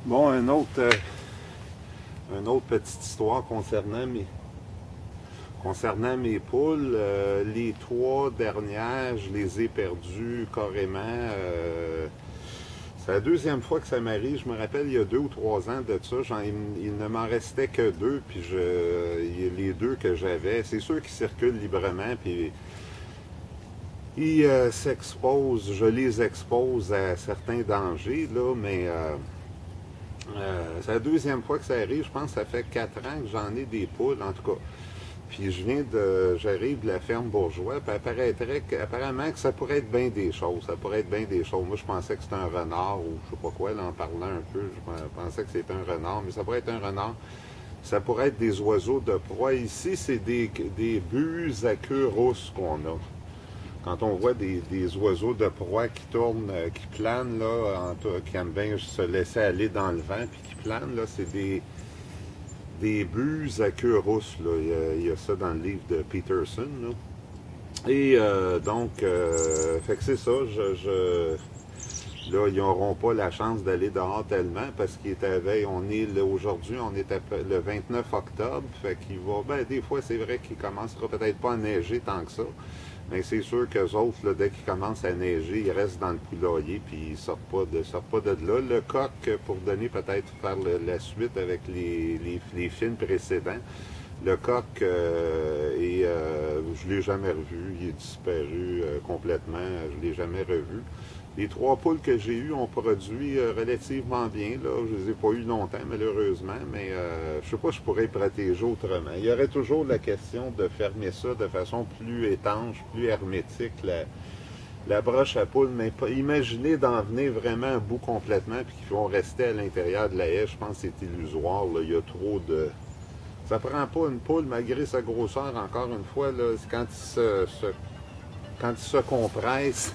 Bon, une autre petite histoire concernant mes poules. Les 3 dernières, je les ai perdues carrément. C'est la deuxième fois que ça m'arrive. Je me rappelle, il y a 2 ou 3 ans de ça, il ne m'en restait que 2. Puis les 2 que j'avais, c'est sûr qu'ils circulent librement. Puis ils s'exposent, je les expose à certains dangers, là, mais c'est la deuxième fois que ça arrive. Je pense que ça fait 4 ans que j'en ai des poules, en tout cas. Puis j'arrive de la ferme Bourgeois, puis apparemment que ça pourrait être bien des choses. Ça pourrait être bien des choses. Moi, je pensais que c'était un renard ou je sais pas quoi, là, en parlant un peu. Je pensais que c'était un renard, mais ça pourrait être un renard. Ça pourrait être des oiseaux de proie. Ici, c'est des buses à queue rousse qu'on a. Quand on voit des oiseaux de proie qui tournent, qui planent, là, qui aiment bien se laisser aller dans le vent, puis qui planent, là, c'est des buses à queue rousse, là. Il y a ça dans le livre de Peterson, là. Et fait que c'est ça, là, ils n'auront pas la chance d'aller dehors tellement parce qu'il est à veille. Aujourd'hui, on est le 29 octobre, fait qu'il va, ben, des fois, c'est vrai qu'il commencera peut-être pas à neiger tant que ça. Mais c'est sûr qu'eux autres, là, dès qu'ils commencent à neiger, ils restent dans le poulailler puis ils sortent pas de là. Le coq, pour donner peut-être faire la suite avec les films précédents, le coq, je l'ai jamais revu, il est disparu complètement, je l'ai jamais revu. Les 3 poules que j'ai eues ont produit relativement bien. Là. Je ne les ai pas eues longtemps, malheureusement, mais je ne sais pas si je pourrais les protéger autrement. Il y aurait toujours la question de fermer ça de façon plus étanche, plus hermétique, la broche à poules. Mais imaginez d'en venir vraiment à bout complètement puis qu'ils vont rester à l'intérieur de la haie. Je pense que c'est illusoire. Là. Il y a trop de... Ça prend pas une poule, malgré sa grosseur, encore une fois, là, quand il se compresse...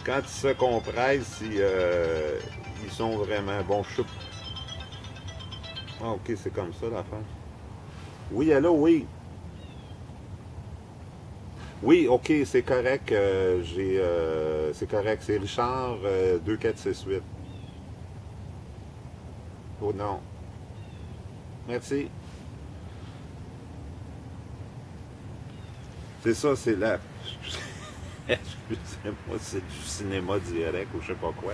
Quand ils se compressent, ils sont vraiment bons. Ah, ok, c'est comme ça l'affaire. Oui, allô, oui. Oui, ok, c'est correct. C'est correct. C'est Richard 2468. Oh non. Merci. C'est ça, c'est là. Excusez-moi, c'est du cinéma direct ou je sais pas quoi.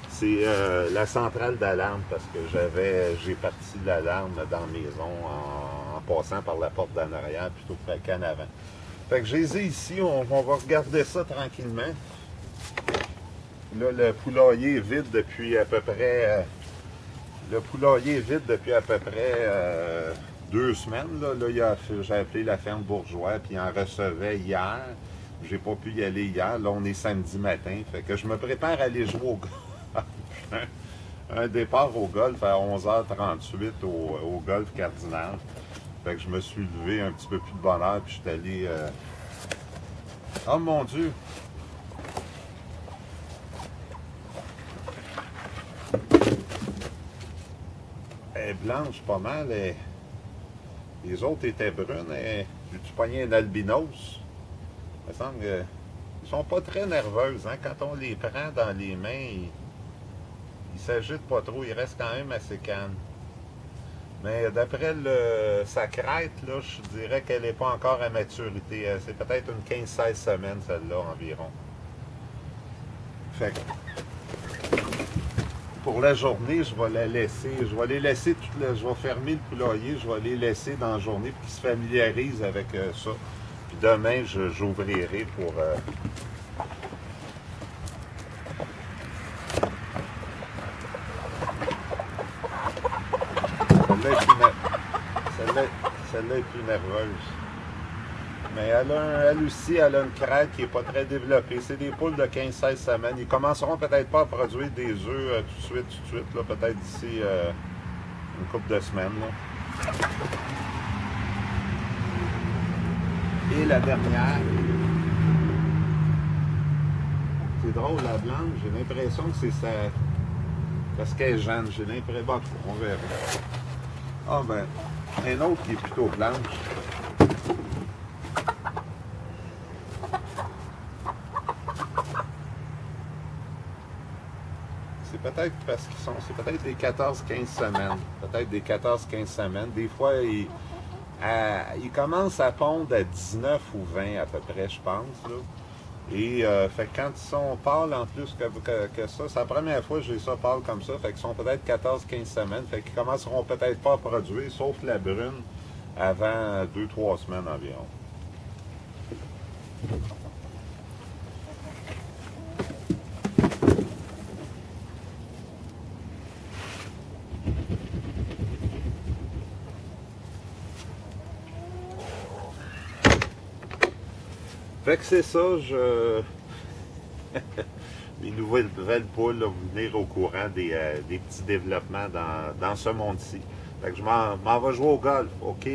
C'est la centrale d'alarme parce que j'ai parti l'alarme dans la maison en passant par la porte d'en arrière plutôt qu'en avant. Fait que je les ai ici, on va regarder ça tranquillement. Là, le poulailler est vide depuis à peu près... le poulailler est vide depuis à peu près 2 semaines. Là j'ai appelé la ferme Bourgeois, puis il en recevait hier. J'ai pas pu y aller hier. Là, on est samedi matin. Fait que je me prépare à aller jouer au golf. Un départ au golf à 11h38 au golf Cardinal. Fait que je me suis levé un petit peu plus de bonne heure, puis je suis allé... Oh mon Dieu! Elle est blanche pas mal. Les autres étaient brunes. J'ai-tu pogné un albinos? Il me semble qu'elles ne sont pas très nerveuses. Hein? Quand on les prend dans les mains, ils ne s'agitent pas trop. Ils restent quand même assez calmes. Mais d'après sa crête, là, je dirais qu'elle n'est pas encore à maturité. C'est peut-être une 15-16 semaines, celle-là, environ. Fait que, pour la journée, je vais la laisser. Je vais les laisser je vais fermer le poulailler. Je vais les laisser dans la journée pour qu'ils se familiarisent avec ça. Puis demain, j'ouvrirai pour... Celle-là est plus nerveuse. Mais elle aussi, elle a une crête qui n'est pas très développée. C'est des poules de 15-16 semaines. Ils commenceront peut-être pas à produire des œufs tout de suite, là, peut-être d'ici une couple de semaines. Là. Et la dernière, c'est drôle, la blanche, j'ai l'impression que c'est ça. Parce qu'elle est jeune, j'ai l'impression. Bon, on verra. Ah ben, un autre qui est plutôt blanche. peut-être parce qu'ils sont, c'est peut-être des 14-15 semaines. Peut-être des 14-15 semaines. Des fois, ils commencent à pondre à 19 ou 20 à peu près, je pense. Là. Et fait que quand ils sont pâles en plus que ça, c'est la première fois que j'ai ça pâle comme ça. Fait qu'ils sont peut-être 14-15 semaines. Fait qu'ils commenceront peut-être pas à produire, sauf la brune, avant 2-3 semaines environ. Fait que c'est ça, les nouvelles poules, là, vous venir au courant des petits développements dans ce monde-ci. Fait que je m'en vais jouer au golf, OK?